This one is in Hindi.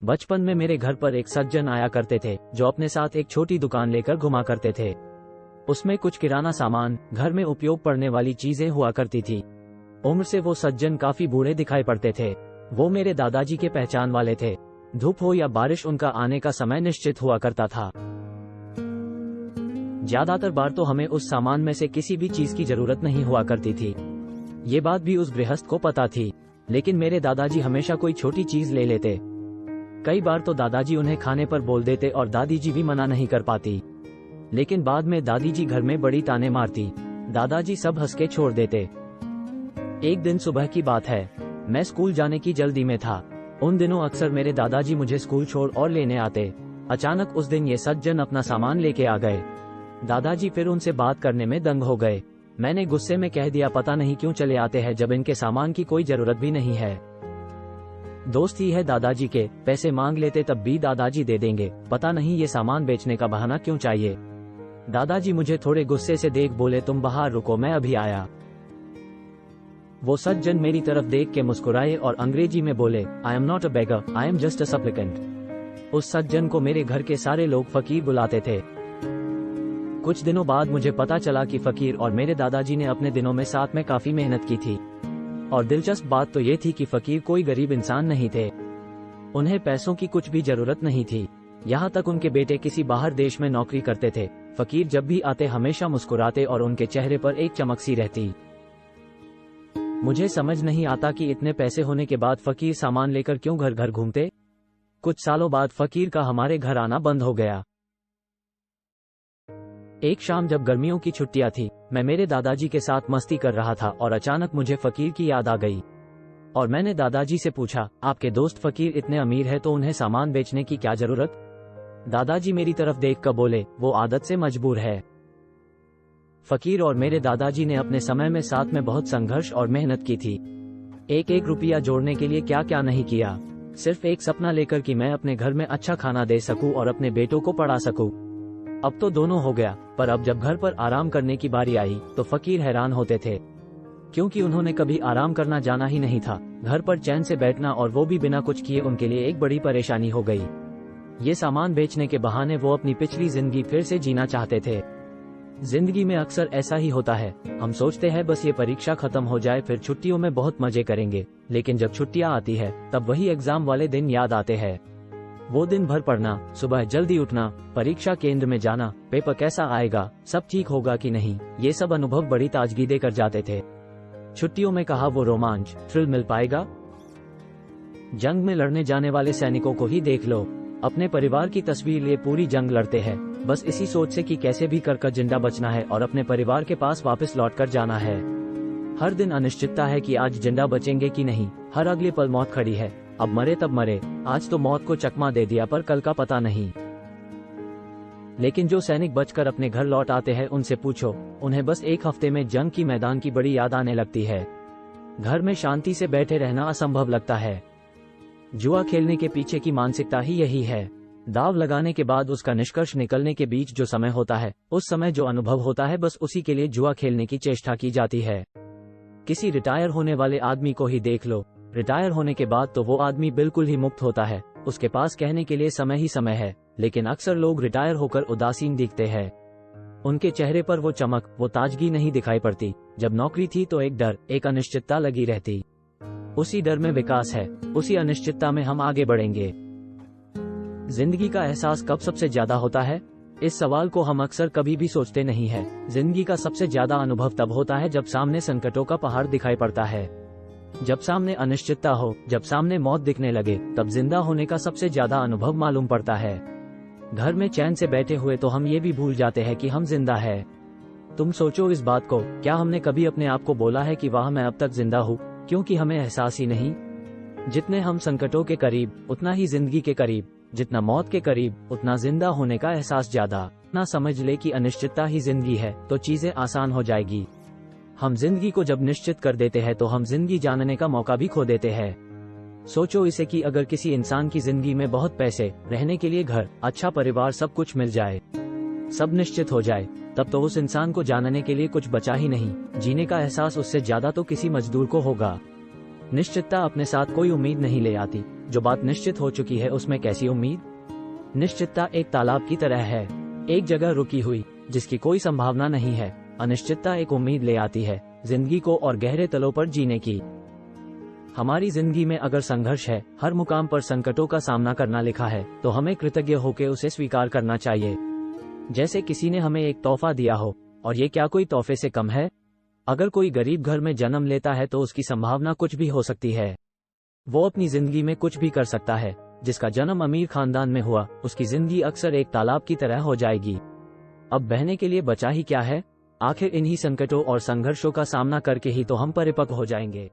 बचपन में मेरे घर पर एक सज्जन आया करते थे जो अपने साथ एक छोटी दुकान लेकर घुमा करते थे। उसमें कुछ किराना सामान, घर में उपयोग पड़ने वाली चीजें हुआ करती थी। उम्र से वो सज्जन काफी बूढ़े दिखाई पड़ते थे। वो मेरे दादाजी के पहचान वाले थे। धूप हो या बारिश, उनका आने का समय निश्चित हुआ करता था। ज्यादातर बार तो हमें उस सामान में से किसी भी चीज की जरूरत नहीं हुआ करती थी। ये बात भी उस गृहस्थ को पता थी, लेकिन मेरे दादाजी हमेशा कोई छोटी चीज ले लेते। कई बार तो दादाजी उन्हें खाने पर बोल देते और दादी जी भी मना नहीं कर पाती, लेकिन बाद में दादी जी घर में बड़ी ताने मारती। दादाजी सब हंस के छोड़ देते। एक दिन सुबह की बात है, मैं स्कूल जाने की जल्दी में था। उन दिनों अक्सर मेरे दादाजी मुझे स्कूल छोड़ और लेने आते। अचानक उस दिन ये सज्जन अपना सामान लेके आ गए। दादाजी फिर उनसे बात करने में दंग हो गए। मैंने गुस्से में कह दिया, पता नहीं क्यों चले आते हैं जब इनके सामान की कोई जरूरत भी नहीं है। दोस्त ही है दादाजी के, पैसे मांग लेते तब भी दादाजी दे देंगे, पता नहीं ये सामान बेचने का बहाना क्यों चाहिए। दादाजी मुझे थोड़े गुस्से से देख बोले, तुम बाहर रुको, मैं अभी आया। वो सज्जन मेरी तरफ देख के मुस्कुराए और अंग्रेजी में बोले, I am not a beggar, I am just a supplicant. उस सज्जन को मेरे घर के सारे लोग फकीर बुलाते थे। कुछ दिनों बाद मुझे पता चला कि फकीर और मेरे दादाजी ने अपने दिनों में साथ में काफी मेहनत की थी। और दिलचस्प बात तो ये थी कि फकीर कोई गरीब इंसान नहीं थे। उन्हें पैसों की कुछ भी जरूरत नहीं थी। यहाँ तक उनके बेटे किसी बाहर देश में नौकरी करते थे। फकीर जब भी आते हमेशा मुस्कुराते और उनके चेहरे पर एक चमक सी रहती। मुझे समझ नहीं आता कि इतने पैसे होने के बाद फकीर सामान लेकर क्यों घर घर घूमते। कुछ सालों बाद फकीर का हमारे घर आना बंद हो गया। एक शाम जब गर्मियों की छुट्टियां थी, मैं मेरे दादाजी के साथ मस्ती कर रहा था और अचानक मुझे फकीर की याद आ गई। और मैंने दादाजी से पूछा, आपके दोस्त फकीर इतने अमीर है तो उन्हें सामान बेचने की क्या जरूरत। दादाजी मेरी तरफ देख कर बोले, वो आदत से मजबूर है। फकीर और मेरे दादाजी ने अपने समय में साथ में बहुत संघर्ष और मेहनत की थी। एक एक रुपया जोड़ने के लिए क्या क्या नहीं किया, सिर्फ एक सपना लेकर कि मैं अपने घर में अच्छा खाना दे सकूं और अपने बेटों को पढ़ा सकूं। अब तो दोनों हो गया, पर अब जब घर पर आराम करने की बारी आई तो फकीर हैरान होते थे, क्योंकि उन्होंने कभी आराम करना जाना ही नहीं था। घर पर चैन से बैठना, और वो भी बिना कुछ किए, उनके लिए एक बड़ी परेशानी हो गई। ये सामान बेचने के बहाने वो अपनी पिछली जिंदगी फिर से जीना चाहते थे। जिंदगी में अक्सर ऐसा ही होता है, हम सोचते हैं बस ये परीक्षा खत्म हो जाए फिर छुट्टियों में बहुत मजे करेंगे, लेकिन जब छुट्टियां आती है तब वही एग्जाम वाले दिन याद आते हैं। वो दिन भर पढ़ना, सुबह जल्दी उठना, परीक्षा केंद्र में जाना, पेपर कैसा आएगा, सब ठीक होगा कि नहीं, ये सब अनुभव बड़ी ताजगी देकर जाते थे। छुट्टियों में कहा वो रोमांच, थ्रिल मिल पाएगा। जंग में लड़ने जाने वाले सैनिकों को ही देख लो, अपने परिवार की तस्वीर लिए पूरी जंग लड़ते हैं, बस इसी सोच से कि कैसे भी कर जिंदा बचना है और अपने परिवार के पास वापस लौट कर जाना है। हर दिन अनिश्चितता है कि आज जिंदा बचेंगे कि नहीं, हर अगले पल मौत खड़ी है, अब मरे तब मरे, आज तो मौत को चकमा दे दिया पर कल का पता नहीं। लेकिन जो सैनिक बचकर अपने घर लौट आते हैं उनसे पूछो, उन्हें बस एक हफ्ते में जंग की मैदान की बड़ी याद आने लगती है। घर में शांति से बैठे रहना असंभव लगता है। जुआ खेलने के पीछे की मानसिकता ही यही है। दाव लगाने के बाद उसका निष्कर्ष निकलने के बीच जो समय होता है, उस समय जो अनुभव होता है, बस उसी के लिए जुआ खेलने की चेष्टा की जाती है। किसी रिटायर होने वाले आदमी को ही देख लो, रिटायर होने के बाद तो वो आदमी बिल्कुल ही मुक्त होता है, उसके पास कहने के लिए समय ही समय है, लेकिन अक्सर लोग रिटायर होकर उदासीन दिखते हैं। उनके चेहरे पर वो चमक, वो ताजगी नहीं दिखाई पड़ती। जब नौकरी थी तो एक डर, एक अनिश्चितता लगी रहती। उसी डर में विकास है, उसी अनिश्चितता में हम आगे बढ़ेंगे। जिंदगी का एहसास कब सबसे ज्यादा होता है? इस सवाल को हम अक्सर कभी भी सोचते नहीं है। जिंदगी का सबसे ज्यादा अनुभव तब होता है जब सामने संकटों का पहाड़ दिखाई पड़ता है, जब सामने अनिश्चितता हो, जब सामने मौत दिखने लगे, तब जिंदा होने का सबसे ज्यादा अनुभव मालूम पड़ता है। घर में चैन से बैठे हुए तो हम ये भी भूल जाते हैं कि हम जिंदा है। तुम सोचो इस बात को, क्या हमने कभी अपने आप को बोला है कि वाह मैं अब तक जिंदा हूँ, क्योंकि हमें एहसास ही नहीं। जितने हम संकटों के करीब उतना ही जिंदगी के करीब, जितना मौत के करीब उतना जिंदा होने का एहसास ज्यादा। ना समझ ले कि अनिश्चितता ही जिंदगी है तो चीजें आसान हो जाएगी। हम जिंदगी को जब निश्चित कर देते हैं तो हम जिंदगी जानने का मौका भी खो देते हैं। सोचो इसे कि अगर किसी इंसान की जिंदगी में बहुत पैसे, रहने के लिए घर, अच्छा परिवार, सब कुछ मिल जाए, सब निश्चित हो जाए, तब तो उस इंसान को जानने के लिए कुछ बचा ही नहीं। जीने का एहसास उससे ज्यादा तो किसी मजदूर को होगा। निश्चितता अपने साथ कोई उम्मीद नहीं ले आती, जो बात निश्चित हो चुकी है उसमें कैसी उम्मीद? निश्चितता एक तालाब की तरह है, एक जगह रुकी हुई, जिसकी कोई संभावना नहीं है। अनिश्चितता एक उम्मीद ले आती है, जिंदगी को और गहरे तलों पर जीने की। हमारी जिंदगी में अगर संघर्ष है, हर मुकाम पर संकटों का सामना करना लिखा है, तो हमें कृतज्ञ होकर उसे स्वीकार करना चाहिए। जैसे किसी ने हमें एक तोहफा दिया हो, और ये क्या कोई तोहफे से कम है? अगर कोई गरीब घर में जन्म लेता है तो उसकी संभावना कुछ भी हो सकती है। वो अपनी जिंदगी में कुछ भी कर सकता है। जिसका जन्म अमीर खानदान में हुआ, उसकी जिंदगी अक्सर एक तालाब की तरह हो जाएगी। अब बहने के लिए बचा ही क्या है? आखिर इन्हीं संकटों और संघर्षों का सामना करके ही तो हम परिपक्व हो जाएंगे।